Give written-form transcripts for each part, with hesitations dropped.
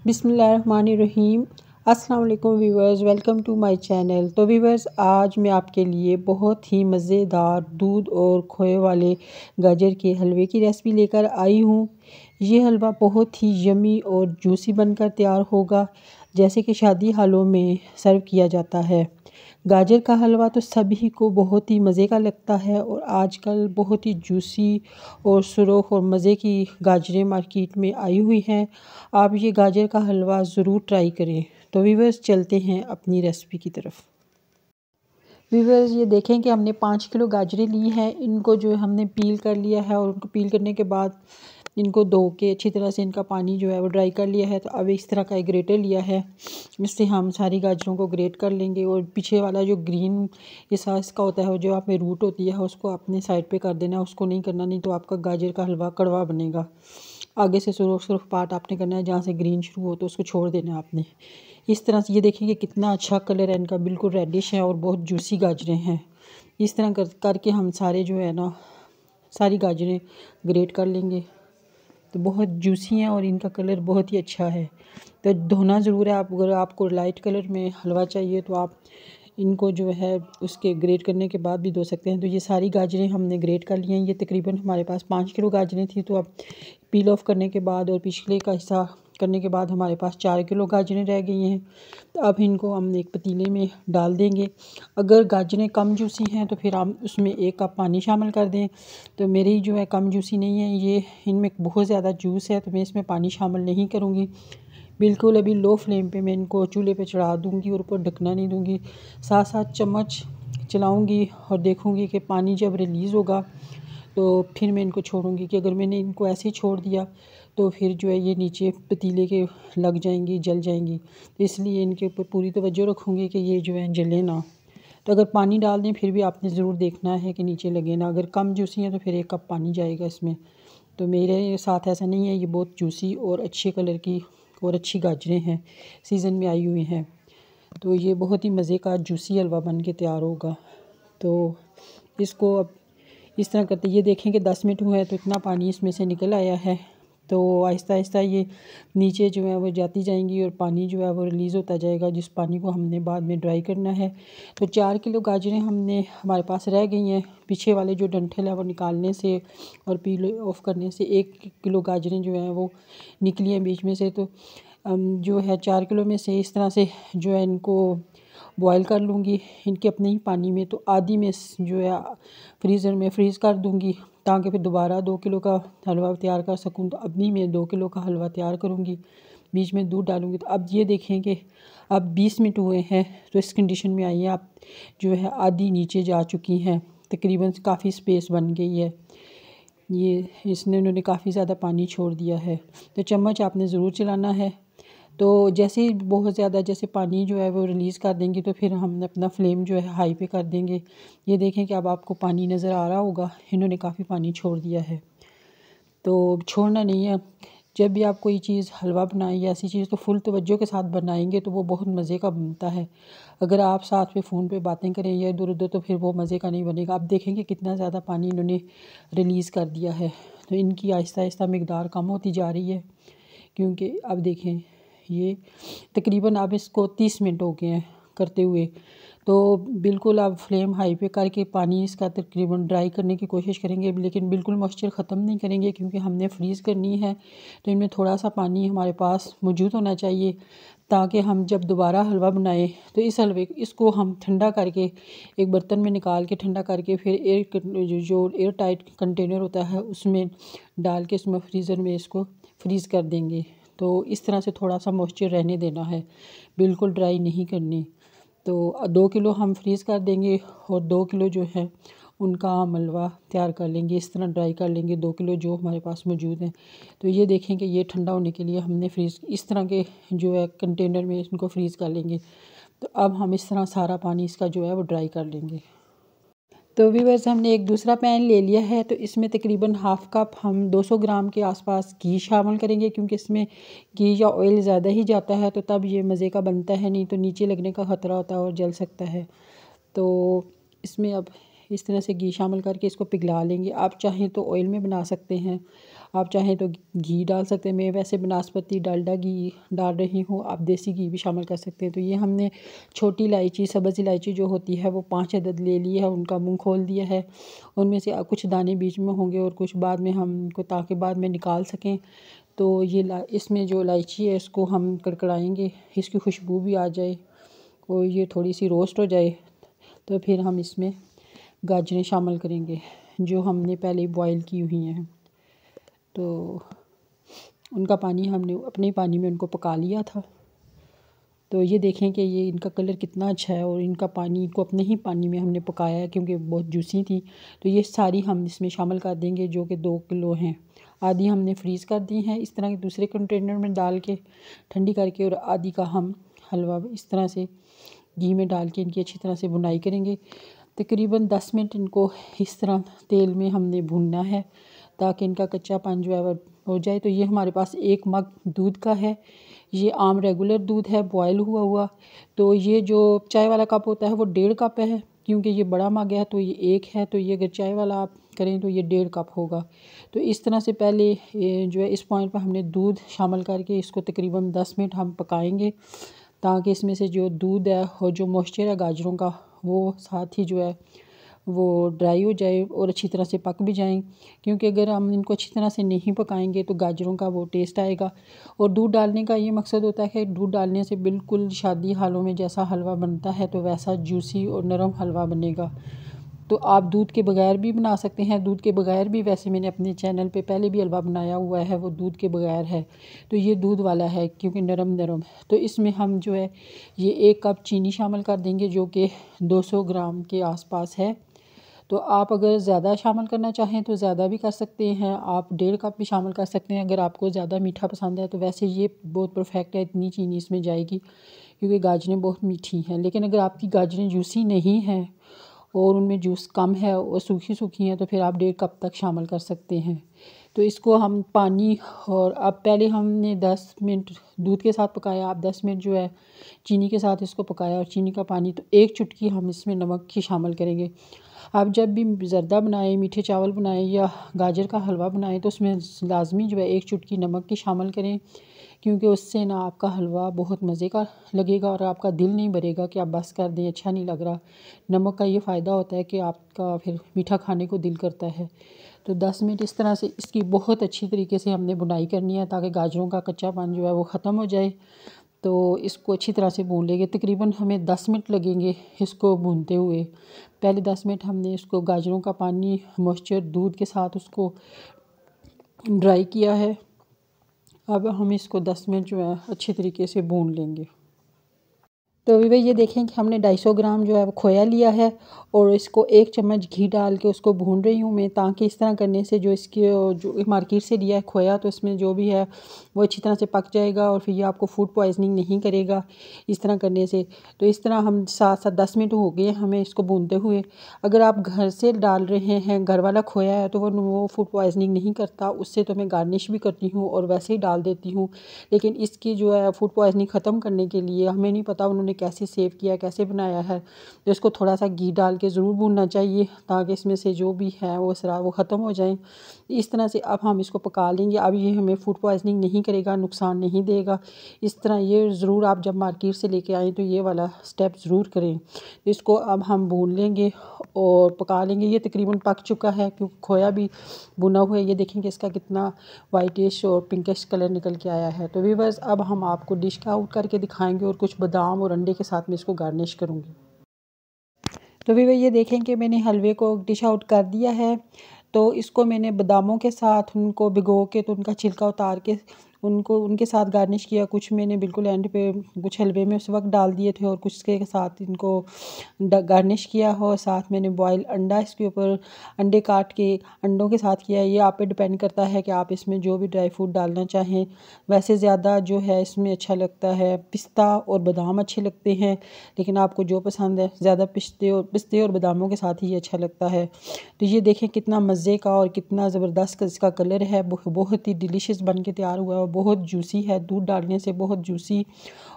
बिस्मिल्लाहिर्रहमानिर्रहीम। अस्सलाम वालेकुम viewers, welcome to my channel. तो व्यूवर्स, आज मैं आपके लिए बहुत ही मज़ेदार दूध और खोए वाले गाजर के हलवे की रेसिपी लेकर आई हूँ। ये हलवा बहुत ही यमी और जूसी बनकर तैयार होगा, जैसे कि शादी हालों में सर्व किया जाता है। गाजर का हलवा तो सभी को बहुत ही मज़े का लगता है और आजकल बहुत ही जूसी और सुरख और मज़े की गाजरें मार्केट में आई हुई हैं। आप ये गाजर का हलवा ज़रूर ट्राई करें। तो व्यूवर्स, चलते हैं अपनी रेसिपी की तरफ। व्यूवर्स, ये देखें कि हमने 5 किलो गाजरें ली हैं। इनको जो हमने पील कर लिया है और उनको पील करने के बाद इनको धो के अच्छी तरह से इनका पानी जो है वो ड्राई कर लिया है। तो अब इस तरह का एक ग्रेटर लिया है, इससे हम सारी गाजरों को ग्रेट कर लेंगे। और पीछे वाला जो ग्रीन हिस्सा इसका होता है, जो आप में रूट होती है, उसको अपने साइड पे कर देना है। उसको नहीं करना, नहीं तो आपका गाजर का हलवा कड़वा बनेगा। आगे से सुरख पार्ट आपने करना है, जहाँ से ग्रीन शुरू हो तो उसको छोड़ देना है आपने। इस तरह से ये देखेंगे कितना अच्छा कलर है इनका, बिल्कुल रेडिश है और बहुत जूसी गाजरें हैं। इस तरह करके हम सारे जो है ना सारी गाजरें ग्रेट कर लेंगे। तो बहुत जूसी हैं और इनका कलर बहुत ही अच्छा है। तो धोना ज़रूर है। आप अगर आपको लाइट कलर में हलवा चाहिए तो आप इनको जो है उसके ग्रेट करने के बाद भी धो सकते हैं। तो ये सारी गाजरें हमने ग्रेट कर ली हैं। ये तकरीबन हमारे पास 5 किलो गाजरें थी। तो अब पील ऑफ करने के बाद और पिछले का हिस्सा करने के बाद हमारे पास 4 किलो गाजरें रह गई हैं। तो अब इनको हम एक पतीले में डाल देंगे। अगर गाजरें कम जूसी हैं तो फिर हम उसमें 1 कप पानी शामिल कर दें। तो मेरी जो है कम जूसी नहीं है, ये इनमें बहुत ज़्यादा जूस है, तो मैं इसमें पानी शामिल नहीं करूँगी। बिल्कुल अभी लो फ्लेम पे मैं इनको चूल्हे पे चढ़ा दूँगी और ऊपर ढकना नहीं दूँगी। साथ साथ चम्मच चलाऊँगी और देखूँगी कि पानी जब रिलीज़ होगा तो फिर मैं इनको छोड़ूंगी। कि अगर मैंने इनको ऐसे ही छोड़ दिया तो फिर जो है ये नीचे पतीले के लग जाएंगी, जल जाएंगी। तो इसलिए इनके ऊपर पूरी तवज्जो रखूँगी कि ये जो है जले ना। तो अगर पानी डाल दें फिर भी आपने ज़रूर देखना है कि नीचे लगे ना। अगर कम जूसी हैं तो फिर 1 कप पानी जाएगा इसमें। तो मेरे साथ ऐसा नहीं है, ये बहुत जूसी और अच्छे कलर की और अच्छी गाजरें हैं, सीज़न में आई हुई हैं। तो ये बहुत ही मज़े का जूसी हलवा बन के तैयार होगा। तो इसको अब इस तरह करते ये देखें कि 10 मिनट हुए हैं तो इतना पानी इसमें से निकल आया है। तो आहिस्ता आहिस्ता ये नीचे जो है वो जाती जाएंगी और पानी जो है वो रिलीज़ होता जाएगा, जिस पानी को हमने बाद में ड्राई करना है। तो 4 किलो गाजरें हमारे पास रह गई हैं। पीछे वाले जो डंठल है वो निकालने से और पील ऑफ करने से 1 किलो गाजरें जो हैं वो निकली हैं बीच में से। तो जो है 4 किलो में से इस तरह से जो है इनको बॉयल कर लूँगी इनके अपने ही पानी में। तो आधी में जो है फ्रीज़र में फ्रीज़ कर दूँगी, ताकि फिर दोबारा 2 किलो का हलवा तैयार कर सकूँ। तो अभी मैं 2 किलो का हलवा तैयार करूँगी, बीच में दूध डालूँगी। तो अब ये देखें कि अब 20 मिनट हुए हैं तो इस कंडीशन में आई है। आप जो है आधी नीचे जा चुकी हैं, तकरीबन काफ़ी स्पेस बन गई है। ये इन्होंने काफ़ी ज़्यादा पानी छोड़ दिया है। तो चम्मच आपने ज़रूर चलाना है। तो जैसे ही बहुत ज़्यादा जैसे पानी जो है वो रिलीज़ कर देंगे तो फिर हम अपना फ्लेम जो है हाई पे कर देंगे। ये देखें कि अब आपको पानी नज़र आ रहा होगा, इन्होंने काफ़ी पानी छोड़ दिया है। तो छोड़ना नहीं है। जब भी आप कोई चीज़ हलवा बनाएं या ऐसी चीज़ तो फुल तवज्जो के साथ बनाएंगे तो वो बहुत मज़े का बनता है। अगर आप साथ में फ़ोन पे बातें करें या इधर उधर तो फिर वो मज़े का नहीं बनेगा। आप देखेंगे कितना ज़्यादा पानी इन्होंने रिलीज़ कर दिया है। तो इनकी आहिस्ता आहिस्ता मिकदार कम होती जा रही है, क्योंकि अब देखें ये तकरीबन अब इसको 30 मिनट हो गए हैं करते हुए। तो बिल्कुल आप फ्लेम हाई पे करके पानी इसका तकरीबन ड्राई करने की कोशिश करेंगे, लेकिन बिल्कुल मॉइस्चर ख़त्म नहीं करेंगे, क्योंकि हमने फ्रीज़ करनी है। तो इनमें थोड़ा सा पानी हमारे पास मौजूद होना चाहिए, ताकि हम जब दोबारा हलवा बनाएं तो इस हलवे इसको हम ठंडा करके एक बर्तन में निकाल के ठंडा करके फिर जो एयर टाइट कंटेनर होता है उसमें डाल के उसमें फ्रीज़र में इसको फ्रीज़ कर देंगे। तो इस तरह से थोड़ा सा मॉइस्चर रहने देना है, बिल्कुल ड्राई नहीं करनी। तो 2 किलो हम फ्रीज़ कर देंगे और 2 किलो जो है उनका हम हलवा तैयार कर लेंगे। इस तरह ड्राई कर लेंगे 2 किलो जो हमारे पास मौजूद हैं। तो ये देखें कि ये ठंडा होने के लिए हमने फ्रीज़ इस तरह के जो है कंटेनर में इनको फ्रीज़ कर लेंगे। तो अब हम इस तरह सारा पानी इसका जो है वो ड्राई कर लेंगे। तो व्यूअर्स, हमने एक दूसरा पैन ले लिया है। तो इसमें तकरीबन हाफ़ कप हम 200 ग्राम के आसपास घी शामिल करेंगे, क्योंकि इसमें घी या ऑयल ज़्यादा ही जाता है तो तब ये मज़े का बनता है, नहीं तो नीचे लगने का ख़तरा होता है और जल सकता है। तो इसमें अब इस तरह से घी शामिल करके इसको पिघला लेंगे। आप चाहें तो ऑयल में बना सकते हैं, आप चाहें तो घी डाल सकते हैं। मैं वैसे बनास्पति डालडा घी डाल रही हूँ, आप देसी घी भी शामिल कर सकते हैं। तो ये हमने छोटी इलायची, सब्ज़ इलायची जो होती है वो 5 अदद ले ली है, उनका मुंह खोल दिया है। उनमें से कुछ दाने बीच में होंगे और कुछ बाद में हम उनको, ताकि बाद में निकाल सकें। तो ये इसमें जो इलायची है इसको हम कड़कड़ाएँगे, इसकी खुशबू भी आ जाए और ये थोड़ी सी रोस्ट हो जाए तो फिर हम इसमें गाजरें शामिल करेंगे जो हमने पहले बॉईल की हुई हैं। तो उनका पानी हमने अपने पानी में उनको पका लिया था। तो ये देखें कि ये इनका कलर कितना अच्छा है और इनका पानी को अपने ही पानी में हमने पकाया है क्योंकि बहुत जूसी थी। तो ये सारी हम इसमें शामिल कर देंगे जो कि 2 किलो हैं। आधी हमने फ्रीज़ कर दी हैं इस तरह के दूसरे कंटेनर में डाल के ठंडी करके, और आधी का हम हलवा इस तरह से घी में डाल के इनकी अच्छी तरह से भुनाई करेंगे। तकरीबन 10 मिनट इनको इस तरह तेल में हमने भूनना है ताकि इनका कच्चापन जो है वह हो जाए। तो ये हमारे पास 1 मग दूध का है, ये आम रेगुलर दूध है बॉयल हुआ हुआ। तो ये जो चाय वाला कप होता है वो 1.5 कप है, क्योंकि ये बड़ा मग है तो ये 1 है। तो ये अगर चाय वाला आप करें तो ये 1.5 कप होगा। तो इस तरह से पहले जो है इस पॉइंट पर हमने दूध शामिल करके इसको तकरीबन 10 मिनट हम पकाएंगे ताकि इसमें से जो दूध है और जो मॉइस्चर है गाजरों का वो साथ ही जो है वो ड्राई हो जाए और अच्छी तरह से पक भी जाएं। क्योंकि अगर हम इनको अच्छी तरह से नहीं पकाएंगे तो गाजरों का वो टेस्ट आएगा। और दूध डालने का ये मकसद होता है कि दूध डालने से बिल्कुल शादी हालों में जैसा हलवा बनता है तो वैसा जूसी और नरम हलवा बनेगा। तो आप दूध के बगैर भी बना सकते हैं। दूध के बगैर भी वैसे मैंने अपने चैनल पे पहले भी हलवा बनाया हुआ है, वो दूध के बगैर है। तो ये दूध वाला है क्योंकि नरम नरम। तो इसमें हम जो है ये 1 कप चीनी शामिल कर देंगे जो कि 200 ग्राम के आसपास है। तो आप अगर ज़्यादा शामिल करना चाहें तो ज़्यादा भी कर सकते हैं, आप 1.5 कप भी शामिल कर सकते हैं अगर आपको ज़्यादा मीठा पसंद है। तो वैसे ये बहुत परफेक्ट है, इतनी चीनी इसमें जाएगी क्योंकि गाजरें बहुत मीठी हैं। लेकिन अगर आपकी गाजरें जूसी नहीं हैं और उनमें जूस कम है और सूखी सूखी हैं तो फिर आप 1.5 कप तक शामिल कर सकते हैं। तो इसको हम पानी, और अब पहले हमने 10 मिनट दूध के साथ पकाया, अब 10 मिनट जो है चीनी के साथ इसको पकाया और चीनी का पानी। तो 1 चुटकी हम इसमें नमक की शामिल करेंगे। आप जब भी ज़र्दा बनाएं, मीठे चावल बनाएं या गाजर का हलवा बनाएं तो उसमें लाजमी जो है 1 चुटकी नमक की शामिल करें, क्योंकि उससे ना आपका हलवा बहुत मज़े का लगेगा और आपका दिल नहीं भरेगा कि आप बस कर दें, अच्छा नहीं लग रहा। नमक का ये फ़ायदा होता है कि आपका फिर मीठा खाने को दिल करता है। तो 10 मिनट इस तरह से इसकी बहुत अच्छी तरीके से हमने बुनाई करनी है ताकि गाजरों का कच्चापन जो है वो ख़त्म हो जाए। तो इसको अच्छी तरह से भून लेंगे, तकरीबन हमें 10 मिनट लगेंगे इसको भूनते हुए। पहले 10 मिनट हमने इसको गाजरों का पानी मॉइस्चर दूध के साथ उसको ड्राई किया है। अब हम इसको 10 मिनट जो है अच्छी तरीके से भून लेंगे। तो अभी भाई ये देखें कि हमने 250 ग्राम जो है वो खोया लिया है और इसको 1 चम्मच घी डाल के उसको भून रही हूँ मैं, ताकि इस तरह करने से जो इसकी जो मार्केट से लिया है खोया तो इसमें जो भी है वो अच्छी तरह से पक जाएगा और फिर ये आपको फूड पॉइजनिंग नहीं करेगा इस तरह करने से। तो इस तरह हम साथ साथ 10 मिनट हो गए हमें इसको भूनते हुए। अगर आप घर से डाल रहे हैं, घर वाला खोया है, तो वो फूड पॉइजनिंग नहीं करता, उससे तो मैं गार्निश भी करती हूँ और वैसे ही डाल देती हूँ। लेकिन इसकी जो है फूड पॉइजनिंग ख़त्म करने के लिए हमें नहीं पता उन्होंने कैसे सेव किया, कैसे बनाया है, तो इसको थोड़ा सा घी डाल के ज़रूर भूनना चाहिए ताकि इसमें से जो भी है वो असरार वो ख़त्म हो जाए। इस तरह से अब हम इसको पका लेंगे। अब ये हमें फूड पॉइजनिंग नहीं करेगा, नुकसान नहीं देगा। इस तरह ये ज़रूर आप जब मार्केट से लेके आएँ तो ये वाला स्टेप ज़रूर करें। इसको अब हम भून लेंगे और पका लेंगे। ये तकरीबन पक चुका है क्योंकि खोया भी भुना हुआ है। ये देखेंगे इसका कितना वाइटिश और पिंकिश कलर निकल के आया है। तो व्यूअर्स अब हम आपको डिश आउट करके दिखाएंगे और कुछ बादाम और अंडे के साथ में इसको गार्निश करूँगी। तो व्यूअर ये देखें कि मैंने हलवे को डिश आउट कर दिया है। तो इसको मैंने बादामों के साथ उनको भिगो के तो उनका छिलका उतार के उनको उनके साथ गार्निश किया। कुछ मैंने बिल्कुल एंड पे कुछ हलवे में उस वक्त डाल दिए थे और कुछ के साथ इनको गार्निश किया हो। साथ मैंने बॉयल अंडा इसके ऊपर अंडे काट के अंडों के साथ किया है। ये आप पे डिपेंड करता है कि आप इसमें जो भी ड्राई फ्रूट डालना चाहें। वैसे ज़्यादा जो है इसमें अच्छा लगता है पिस्ता और बादाम अच्छे लगते हैं, लेकिन आपको जो पसंद है ज़्यादा पिस्ते और बादामों के साथ ही अच्छा लगता है। तो ये देखें कितना मज़े का और कितना ज़बरदस्त इसका कलर है, बहुत ही डिलीशियस बन के तैयार हुआ है और बहुत जूसी है, दूध डालने से बहुत जूसी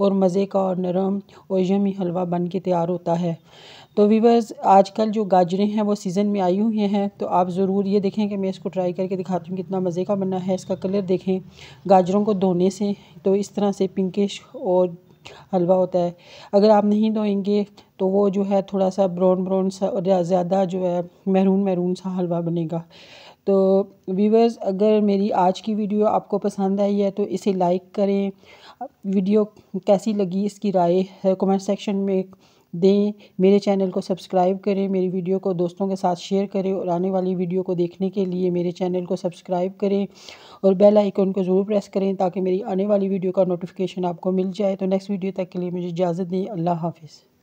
और मज़े का और नरम और यमी हलवा बन के तैयार होता है। तो वीवर्स, आजकल जो गाजरें हैं वो सीज़न में आई हुई हैं, तो आप ज़रूर ये देखें कि मैं इसको ट्राई करके दिखाती हूँ कितना मज़े का बना है। इसका कलर देखें, गाजरों को धोने से तो इस तरह से पिंकिश और हलवा होता है। अगर आप नहीं धोएंगे तो वो जो है थोड़ा सा ब्राउन ब्राउन सा और ज़्यादा जो है मैरून मैरून सा हलवा बनेगा। तो व्यूवर्स, अगर मेरी आज की वीडियो आपको पसंद आई है तो इसे लाइक करें। वीडियो कैसी लगी इसकी राय कमेंट सेक्शन में दें। मेरे चैनल को सब्सक्राइब करें, मेरी वीडियो को दोस्तों के साथ शेयर करें और आने वाली वीडियो को देखने के लिए मेरे चैनल को सब्सक्राइब करें और बेल आइकन को ज़रूर प्रेस करें ताकि मेरी आने वाली वीडियो का नोटिफिकेशन आपको मिल जाए। तो नेक्स्ट वीडियो तक के लिए मुझे इजाज़त दें। अल्लाह हाफ़िज़।